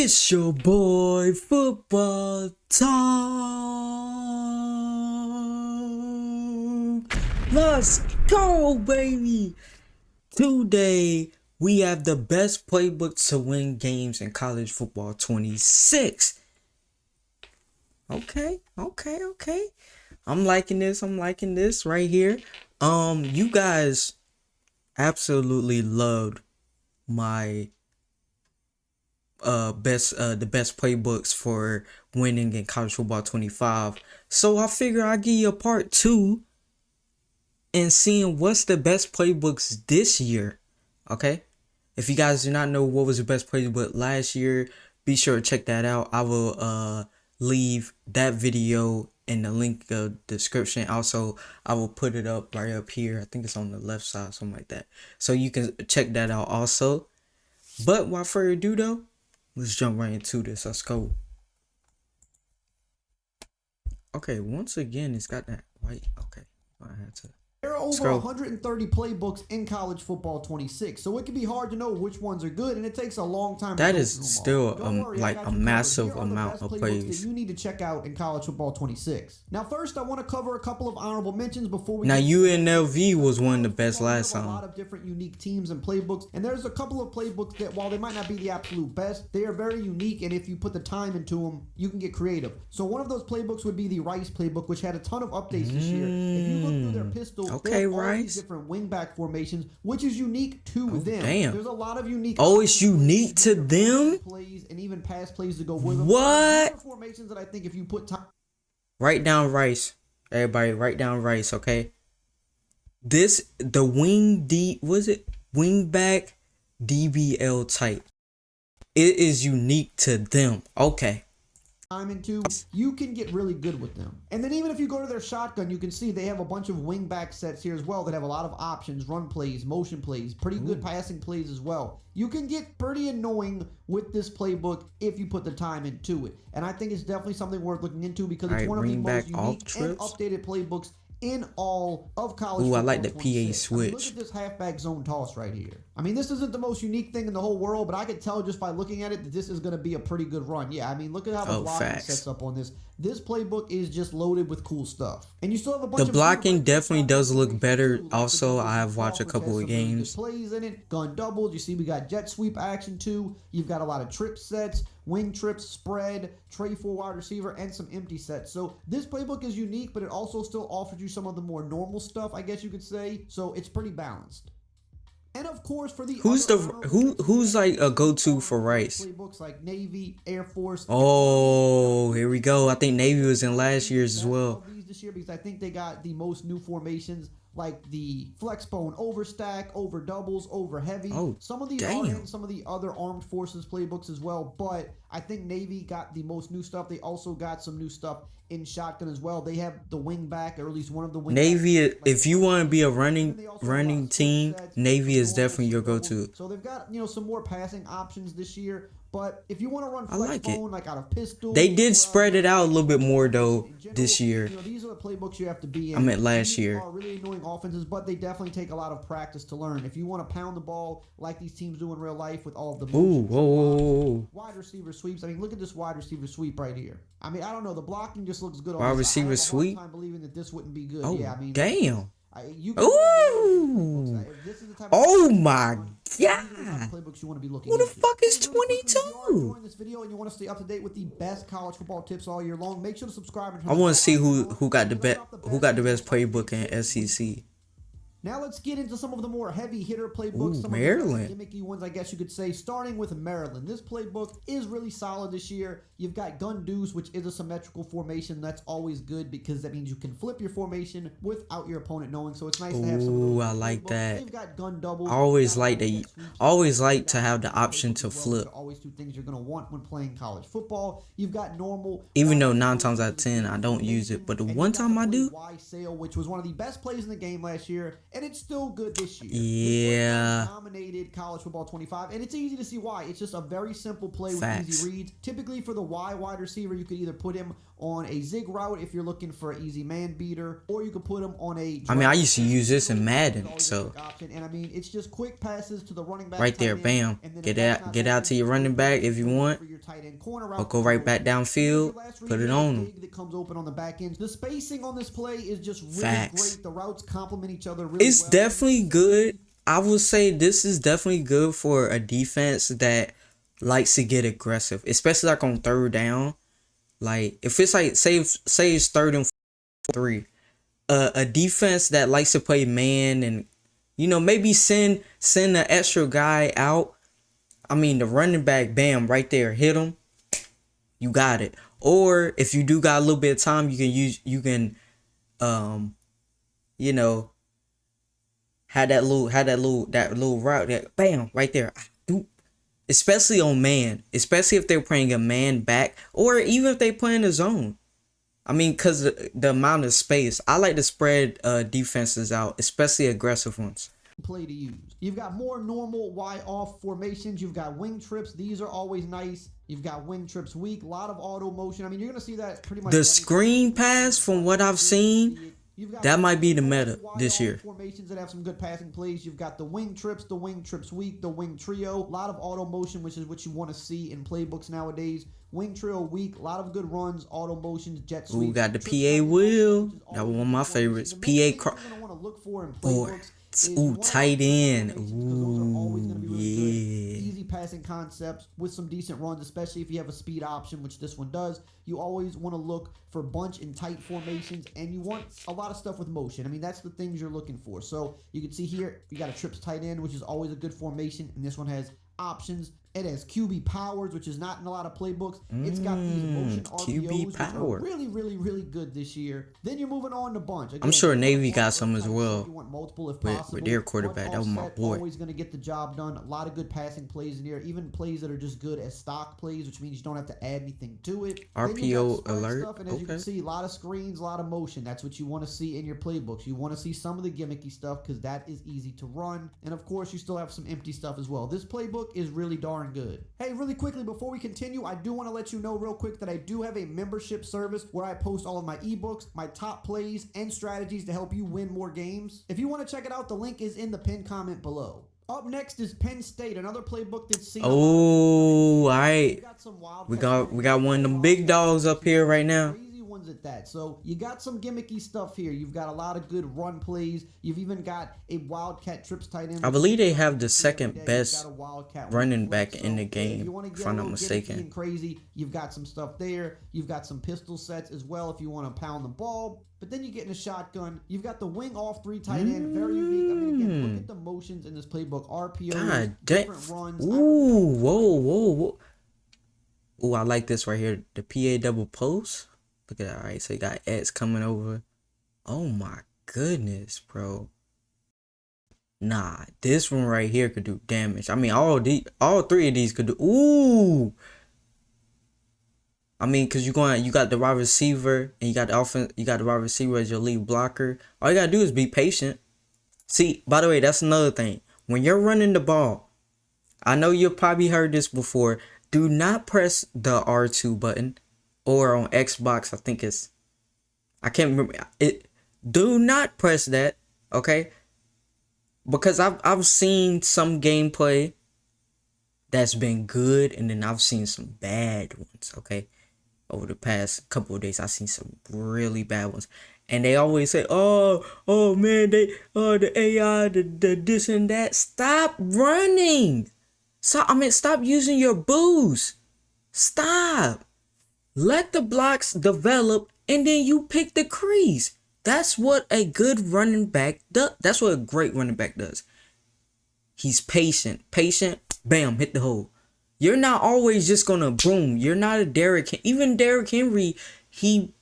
It's your boy Football Time. Let's go, baby. Today we have the best playbook to win games in college football 26. Okay. I'm liking this right here. You guys absolutely loved my the best playbooks for winning in college football 25. So I figure I'll give you a part 2 and seeing what's the best playbooks this year. Okay? If you guys do not know what was the best playbook last year, be sure to check that out. I will leave that video in the link description. Also, I will put it up right up here. I think it's on the left side, something like that. So you can check that out also. But without further ado though, let's jump right into this. Let's go. Okay, once again, it's got that white. Okay, I had to. There are over 130 playbooks in college football 26, so it can be hard to know which ones are good, and it takes a long time. That is still like a massive amount of plays that you need to check out in college football 26. Now, first, I want to cover a couple of honorable mentions before we. Now, UNLV was one of the best last time. A lot of different unique teams and playbooks, and there's a couple of playbooks that, while they might not be the absolute best, they are very unique, and if you put the time into them, you can get creative. So one of those playbooks would be the Rice playbook, which had a ton of updates this year. If you look through their pistol. Okay, Rice. Different wingback formations, which is unique to them. Damn. There's a lot of unique. Oh, it's unique to them. Plays and even pass plays to go with them. What? Formations that I think if you put time. Write down Rice. Everybody, write down Rice. Okay. The wingback DBL type. It is unique to them. Okay. Time into, you can get really good with them. And then even if you go to their shotgun, you can see they have a bunch of wingback sets here as well that have a lot of options, run plays, motion plays, pretty good passing plays as well. You can get pretty annoying with this playbook if you put the time into it. And I think it's definitely something worth looking into because it's one of the most unique and updated playbooks in all of college. Ooh, I like the PA switch. Look at this halfback zone toss right here. I mean, this isn't the most unique thing in the whole world, but I could tell just by looking at it that this is going to be a pretty good run. Yeah, I mean, look at how the blocking sets up on this. This playbook is just loaded with cool stuff. And you still have a bunch of blocking definitely does look better. Also, I have watched a couple of games. Plays in it, gun doubles. You see we got jet sweep action too. You've got a lot of trip sets, wing trips, spread, tray for wide receiver, and some empty sets. So this playbook is unique, but it also still offers you some of the more normal stuff, I guess you could say. So it's pretty balanced. And of course, for the who's like a go-to for Rice? Playbooks like Navy, Air Force. Oh, here we go. I think Navy was in last year's as well. This year because I think they got the most new formations, like the flex bone overstack, over doubles, over heavy. Oh, some of these are in some of the other armed forces playbooks as well, but I think Navy got the most new stuff. They also got some new stuff in shotgun as well. They have the wing back, or at least one of the wing Navy. If you want to be a running team, Navy is definitely your go-to. So they've got some more passing options this year. But if you want to run flex bone, like out of pistol, they did spread it out a little bit more though this year. These are the playbooks you have to be in. I meant last year. Are really annoying offenses, but they definitely take a lot of practice to learn. If you want to pound the ball like these teams do in real life with all of the wide receiver sweeps. I mean, look at this wide receiver sweep right here. I mean, I don't know. The blocking just looks good. Wide receiver sweep. I'm believing that this wouldn't be good. Oh, yeah, I mean, damn. Ooh! Oh my God! Playbooks you want to be looking Who the fuck is 22? If you are enjoying this video and you want to stay up to date with the best college football tips all year long, make sure to subscribe. I want to see who got the best playbook in SEC. Now let's get into some of the more heavy hitter playbooks. Ooh, some Maryland. of the gimmicky ones, I guess you could say, starting with Maryland. This playbook is really solid this year. You've got gun deuce, which is a symmetrical formation. That's always good because that means you can flip your formation without your opponent knowing. So it's nice to have some of those. Ooh, I like that. You've got gun doubles. I always like to have the option to flip. Always two things you're going to want when playing college football. You've got normal. Even though 9 times out of 10 I don't use it, but the one time I do. Y sail, which was one of the best plays in the game last year. and it's still good this year. Yeah. Dominated college football 25, and it's easy to see why. It's just a very simple play with Facts. easy reads. Typically for the wide receiver, you could either put him on a zig route if you're looking for an easy man beater, or you could put him on a. I mean, I used to use this in Madden, so. And I mean, it's just quick passes to the running back. Right there, bam. Get out to your running back if you want. Or go right back downfield. Put it on them. That comes open on the back end. The spacing on this play is just really great. The routes complement each other really It's definitely good. I would say this is definitely good for a defense that likes to get aggressive, especially like on third down. Like if it's like say it's 3rd and 3, a defense that likes to play man and maybe send an extra guy out. I mean the running back, bam, right there, hit him. You got it. Or if you do got a little bit of time, you can have that little route that bam right there. Especially on man, especially if they're playing a man back, or even if they playing a zone. I mean, because the amount of space, I like to spread defenses out, especially aggressive ones. Play to use. You've got more normal Y-off formations. You've got wing trips. These are always nice. You've got wing trips weak. A lot of auto motion. I mean, you're going to see that pretty much. The screen pass, from what I've seen, that might be the meta this year. Formations that have some good passing plays. You've got the wing trips weak, the wing trio. A lot of auto motion, which is what you want to see in playbooks nowadays. Wing trio weak, a lot of good runs, auto motions, jet sweeps. Ooh, got the PA wheel. That was one of my favorites. PA tight end. Ooh, yeah. Easy passing concepts with some decent runs, especially if you have a speed option, which this one does. You always want to look for bunch and tight formations, and you want a lot of stuff with motion. I mean, that's the things you're looking for. So you can see here, you got a trips tight end, which is always a good formation, and this one has options. It has QB powers, which is not in a lot of playbooks. It's got these motion RPOs, which are really, really, really good this year. Then you're moving on to bunch. Again, I'm sure Navy got some as well. You want multiple if possible. With their quarterback, that was my boy. Always going to get the job done. A lot of good passing plays in here, even plays that are just good as stock plays, which means you don't have to add anything to it. RPO alert. Stuff, and as you can see, a lot of screens, a lot of motion. That's what you want to see in your playbooks. You want to see some of the gimmicky stuff because that is easy to run. And of course, you still have some empty stuff as well. This playbook is really darn good. Hey, really quickly before we continue, I do want to let you know real quick that I do have a membership service where I post all of my ebooks, my top plays, and strategies to help you win more games. If you want to check it out, the link is in the pinned comment below. Up next is Penn State, another playbook that's seen. Oh, all right. We got one of them big dogs up here right now. Ones at that. So you got some gimmicky stuff here. You've got a lot of good run plays. You've even got a Wildcat trips tight end. I believe they have the second best running back in the game, if I'm not mistaken. Crazy. You've got some stuff there. You've got some pistol sets as well if you want to pound the ball. But then you get in a shotgun. You've got the wing off 3 tight end. Very unique. I mean, again, look at the motions in this playbook. RPOs, different runs. Ooh, whoa. Ooh, I like this right here. The PA double post. Look at that. All right, so you got X coming over. Oh my goodness, bro. Nah, this one right here could do damage. I mean, all 3 of these could do. Ooh. I mean, cause you got the wide receiver and you got the offense. You got the wide receiver as your lead blocker. All you gotta do is be patient. See, by the way, that's another thing. When you're running the ball, I know you've probably heard this before. Do not press the R2 button. Or on Xbox, I think I can't remember it. Do not press that, okay? Because I've seen some gameplay that's been good, and then I've seen some bad ones, okay? Over the past couple of days, I've seen some really bad ones, and they always say, "Oh man, the AI, the this and that." Stop running. Stop using your boost. Stop. Let the blocks develop, and then you pick the crease. That's what a good running back does. That's what a great running back does. He's patient. Bam, hit the hole. You're not always just gonna boom. You're not a Derrick. Even Derrick Henry, he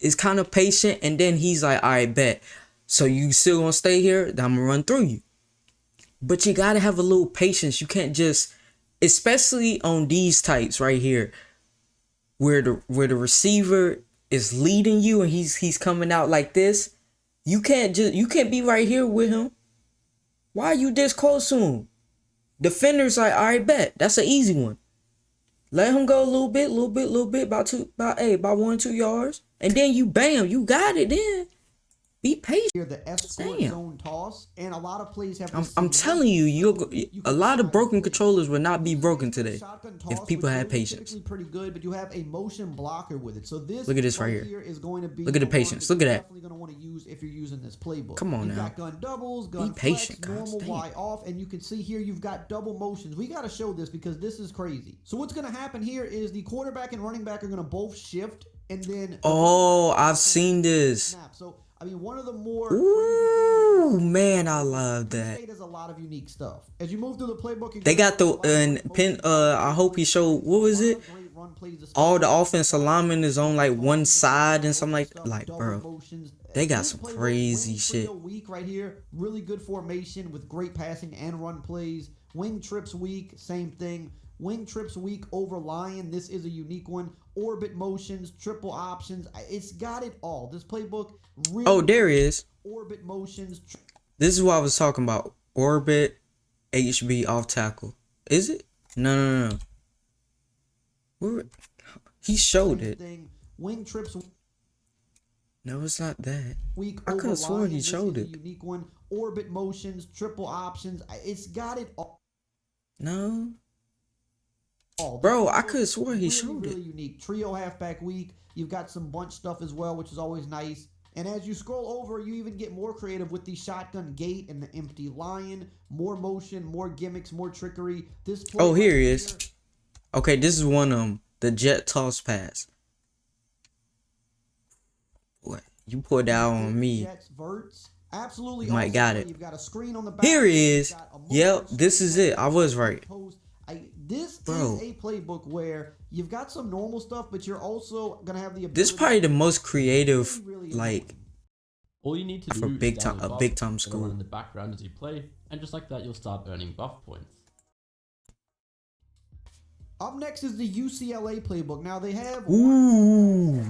is kind of patient, and then he's like, all right, bet. So you still gonna stay here? Then I'm gonna run through you. But you gotta have a little patience. You can't just, especially on these types right here, where the receiver is leading you and he's coming out like this. You can't be right here with him. Why are you this close to him? Defender's like, all right, bet. That's an easy one. Let him go a little bit, about 1-2 yards. And then you bam, you got it then. Be patient. Here, the escort zone toss, and a lot of plays have. I'm telling you, a lot of broken controllers would not be broken today if people had patience. Pretty good, but you have a motion blocker with it. So this look at this right here. Is going to be look at the patience. Look at that. Definitely going to want to use if you're using this playbook. Come on now. Got gun doubles, gun be patient, flex, normal Y off, and you can see here you've got double motions. We got to show this because this is crazy. So what's going to happen here is the quarterback and running back are going to both shift, and then I've seen this. Snap. So I mean, one of the more. Ooh, man, I love that. There's a lot of unique stuff. As you move through the playbook, they got I hope he showed, what was it? All the offensive linemen is on like one side and something like bro. They got some crazy shit. Week right here, really good formation with great passing and run plays. Wing trips week, same thing. Wing trips week over Lion. This is a unique one. Orbit motions, triple options. It's got it all. This playbook really. There is. Orbit motions. This is what I was talking about. Orbit, HB off tackle. Is it? No. Where? He showed it. Wing trips. No, it's not that. Week I could have sworn he showed it. Unique one. Orbit motions, triple options. It's got it all. No. Bro, I could have sworn he showed it. Really unique. Trio halfback week. You've got some bunch stuff as well, which is always nice. And as you scroll over, you even get more creative with the shotgun gate and the empty lion. More motion, more gimmicks, more trickery. This play here he is. Okay, this is one of them. The jet toss pass. What? You put that on me. Jets, verts. Absolutely. You might got it. You've got a screen on the back. Here he is. Yep, this is it. I was right. This is a playbook where you've got some normal stuff, but you're also gonna have the ability. This is probably the most creative, like. All you need to do for is big download time, a buff, big time it'll school. run in the background as you play, and just like that, you'll start earning buff points. Up next is the UCLA playbook. Now they have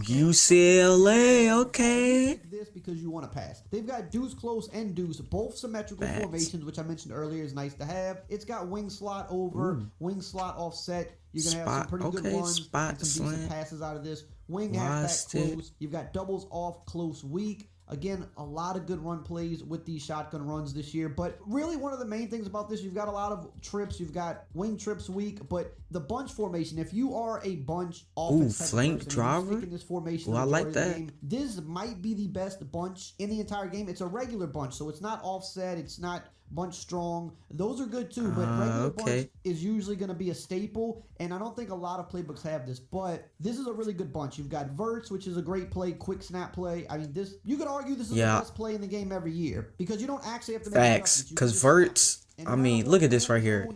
UCLA, okay. This because you want to pass. They've got deuce close and deuce, both symmetrical formations, which I mentioned earlier is nice to have. It's got wing slot over, wing slot offset. You're gonna have some pretty good runs and some decent passes out of this. Wing halfback close. You've got doubles off close weak. Again, a lot of good run plays with these shotgun runs this year. But really one of the main things about this, you've got a lot of trips. You've got wing trips weak, but the bunch formation, if you are a bunch offense flank driver. This formation I like that. Game, this might be the best bunch in the entire game. It's a regular bunch, so it's not offset. It's not bunch strong. Those are good too, but regular bunch is usually going to be a staple, and I don't think a lot of playbooks have this, but this is a really good bunch. You've got verts, which is a great play, quick snap play. I mean, this you could argue this is the best play in the game every year because you don't actually have to make facts, because verts, I mean, look at this right here.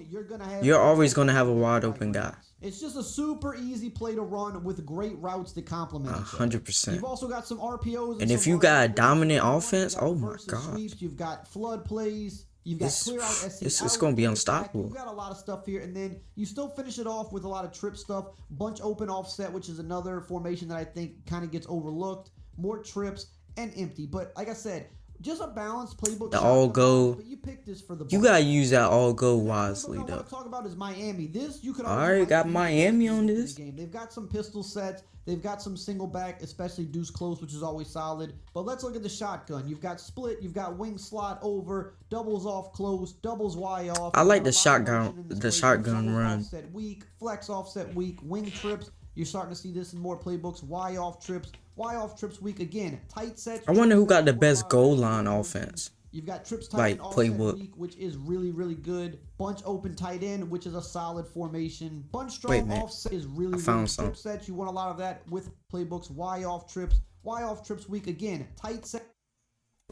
You're always going to have a wide open guy. It's just a super easy play to run with great routes that complement each other. 100%. You've also got some RPOs. And if you got a dominant offense, oh my god. You've got flood plays. You've got clear out SC it's going to be unstoppable. You've got a lot of stuff here, and then you still finish it off with a lot of trip stuff. Bunch open offset, which is another formation that I think kind of gets overlooked. More trips and empty. But like I said, just a balanced playbook. The all go. But you picked this for the. You gotta use that all go wisely though. What I want to talk about is Miami. This you could. Alright, got Miami on this game. They've got some pistol sets. They've got some single back, especially deuce close, which is always solid. But let's look at the shotgun. You've got split. You've got wing slot over, doubles off close, doubles Y off. I like the shotgun. The shotgun run. Offset weak, flex offset weak, wing trips. You're starting to see this in more playbooks. Y off trips weak again. Tight sets. I wonder who got the best goal line offense. You've got trips tight like end playbook weak, which is really, really good. Bunch open tight end, which is a solid formation. Bunch strong offset is really, really good. Trip sets, you want a lot of that with playbooks. Y off trips weak again. Tight set.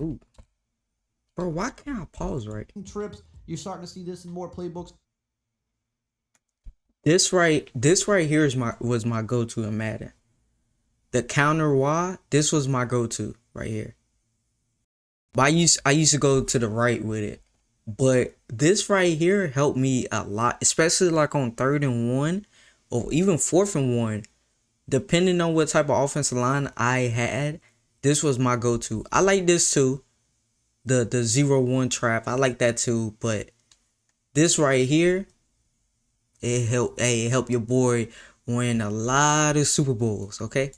Ooh. Bro, why can't I pause right? Trips, you're starting to see this in more playbooks. This right here was my go-to in Madden. The counter Y, this was my go-to right here. But I used to go to the right with it. But this right here helped me a lot, especially like on 3rd and 1 or even 4th and 1. Depending on what type of offensive line I had, This was my go-to. I like this too. The 0-1 trap. I like that too. But this right here, it help your boy win a lot of Super Bowls, okay?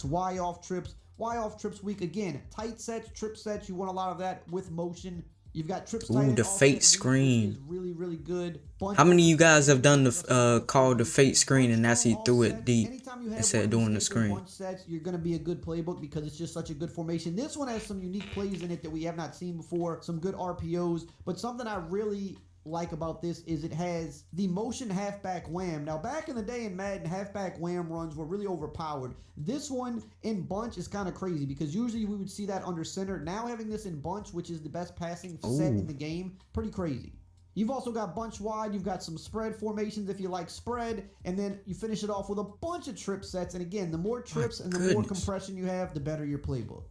Y off trips. Y off trips week again. Tight sets, trip sets. You want a lot of that with motion. You've got trips. Ooh, the fake screen. Is really good. How many of you guys have done the called the fake screen and that's he threw it deep instead of doing the screen? Sets, you're going to be a good playbook because it's just such a good formation. This one has some unique plays in it that we have not seen before. Some good RPOs, but something I really like about this is it has the motion halfback wham. Now, back in the day in Madden, halfback wham runs were really overpowered. This one in bunch is kind of crazy because usually we would see that under center. Now having this in bunch, which is the best passing set in the game, pretty crazy. You've also got bunch wide. You've got some spread formations if you like spread. And then you finish it off with a bunch of trip sets. And again, the more trips and the more compression you have, the better your playbook.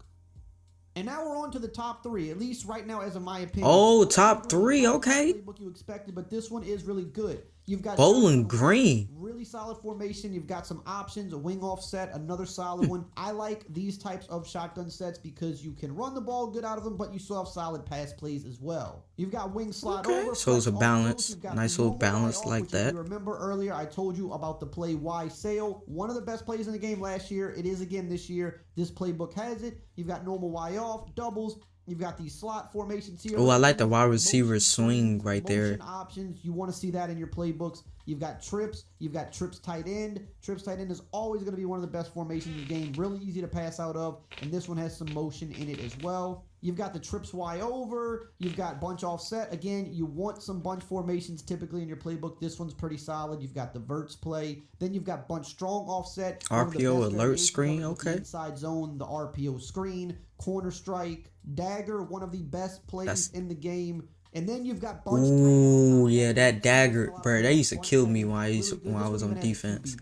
And now we're on to the top three, at least right now, as of my opinion. Oh, top three, okay. Playbook you expected, but this one is really good. You've got Bowling Green. Really solid formation. You've got some options, a wing offset, another solid one. I like these types of shotgun sets because you can run the ball good out of them, but you still have solid pass plays as well. You've got wing slot over. So it's a balance, nice little balance like that. If you remember earlier, I told you about the play Y sail. One of the best plays in the game last year. It is again this year. This playbook has it. You've got normal Y off, doubles. You've got these slot formations here. Oh, I like the wide receiver swing right there. Options. You want to see that in your playbooks. You've got trips. You've got trips tight end. Trips tight end is always going to be one of the best formations in the game. Really easy to pass out of. And this one has some motion in it as well. You've got the trips Y over. You've got bunch offset. Again, you want some bunch formations typically in your playbook. This one's pretty solid. You've got the verts play. Then you've got bunch strong offset. RPO alert screen. Okay. Inside zone, the RPO screen. Corner strike. Dagger, one of the best plays in the game. And then you've got bunch. Ooh, yeah, that dagger, bro. That used to kill me when I was on defense.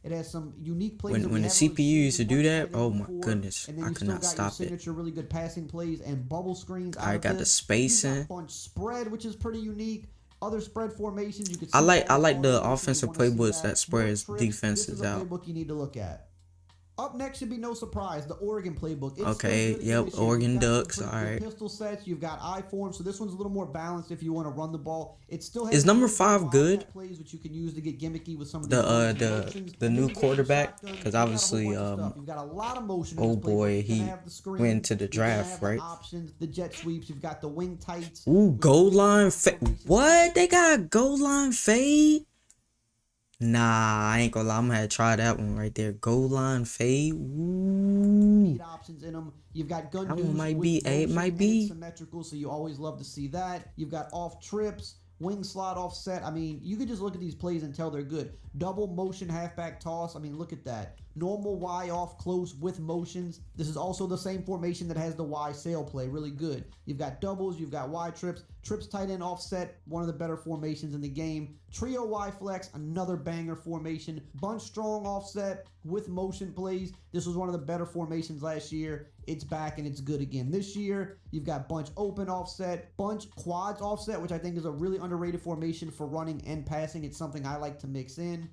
It has some unique plays. When the CPU used to do that, oh my goodness, I could not stop it. Signature really good passing plays and bubble screens. I got the spacing. Bunch spread, which is pretty unique. Other spread formations you could. I like the offensive playbooks that spreads defenses out. Playbook you need to look at. Up next should be no surprise, the Oregon playbook. It's okay, yep, Oregon Ducks, all right. Pistol sets, you've got I form, so this one's a little more balanced if you want to run the ball. It still has is number 5 good? Plays which you can use to get gimmicky with some of the new quarterback, because obviously you've got a lot of motion. Oh boy, he went to the draft, right? Options, the jet sweeps, you've got the wing tights. Ooh, goal line fade. What? They got a goal line fade? Nah, I ain't gonna lie. I'm gonna try that one right there. Goal line fade. Ooh. Options in them. You've got gun. That one might be. It might be symmetrical, so you always love to see that. You've got off trips, wing slot offset. I mean, you could just look at these plays and tell they're good. Double motion halfback toss. I mean, look at that. Normal Y off close with motions. This is also the same formation that has the Y sail play. Really good. You've got doubles. You've got Y trips. Trips tight end offset. One of the better formations in the game. Trio Y flex. Another banger formation. Bunch strong offset with motion plays. This was one of the better formations last year. It's back and it's good again this year. You've got bunch open offset. Bunch quads offset, which I think is a really underrated formation for running and passing. It's something I like to mix in.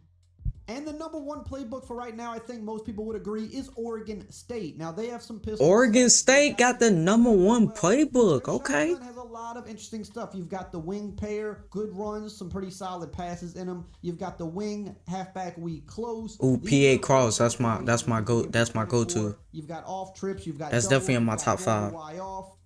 And the number 1 playbook for right now, I think most people would agree, is Oregon State. Now, they have some pistols. Oregon State got the number 1 playbook. Okay. Has a lot of interesting stuff. You've got the wing pair, good runs, some pretty solid passes in them. You've got the wing halfback weak close. Ooh, PA cross. That's my go-to. You've got off trips. You've got that's definitely in my top 5.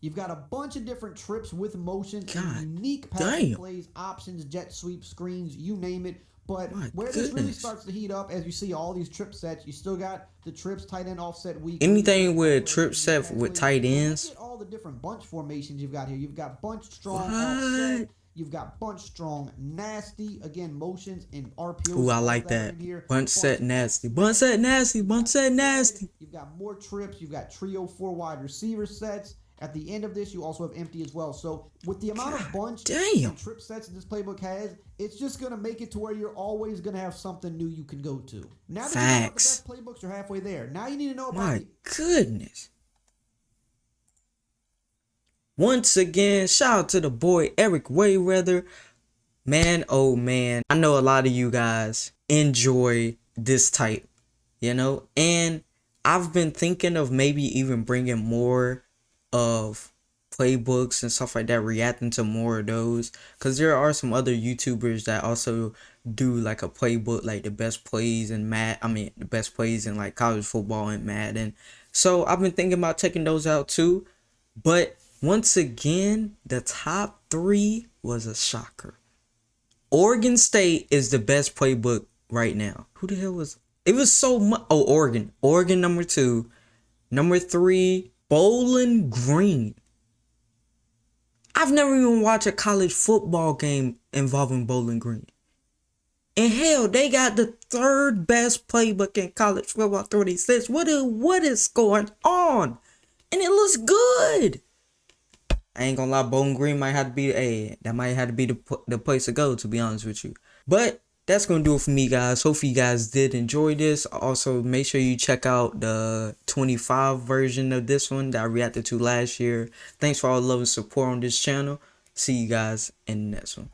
You've got a bunch of different trips with motion, unique passing plays, options, jet sweep, screens, you name it. But this really starts to heat up, as you see all these trip sets, you still got the trips, tight end, offset, weak. Anything with trip set with tight ends. All the different bunch formations you've got here. You've got bunch strong offset. You've got bunch strong nasty. Again, motions and RPOs. Ooh, I like that. Bunch set nasty. Bunch set nasty. Bunch set nasty. You've got more trips. You've got trio 4 wide receiver sets. At the end of this, you also have empty as well. So with the amount of bunch and trip sets that this playbook has, it's just going to make it to where you're always going to have something new you can go to. Now that you know the best playbooks, you're halfway there. Now you need to know about my goodness. Once again, shout out to the boy Eric Wayweather. Man, oh man. I know a lot of you guys enjoy this type, and I've been thinking of maybe even bringing more of playbooks and stuff like that, reacting to more of those, because there are some other YouTubers that also do like a playbook, like the best plays in the best plays in like college football and Madden. So I've been thinking about checking those out too. But once again, the top three was a shocker. Oregon State is the best playbook right now. Who the hell was it? Was so much. Oh, Oregon. Oregon number 2. Number 3, Bowling Green. I've never even watched a college football game involving Bowling Green. And hell, they got the third best playbook in college football 36. What is going on? And it looks good. I ain't gonna lie, Bowling Green might have to be the place to go, to be honest with you. But that's gonna do it for me, guys. Hopefully you guys did enjoy this. Also, make sure you check out the 25 version of this one that I reacted to last year. Thanks for all the love and support on this channel. See you guys in the next one.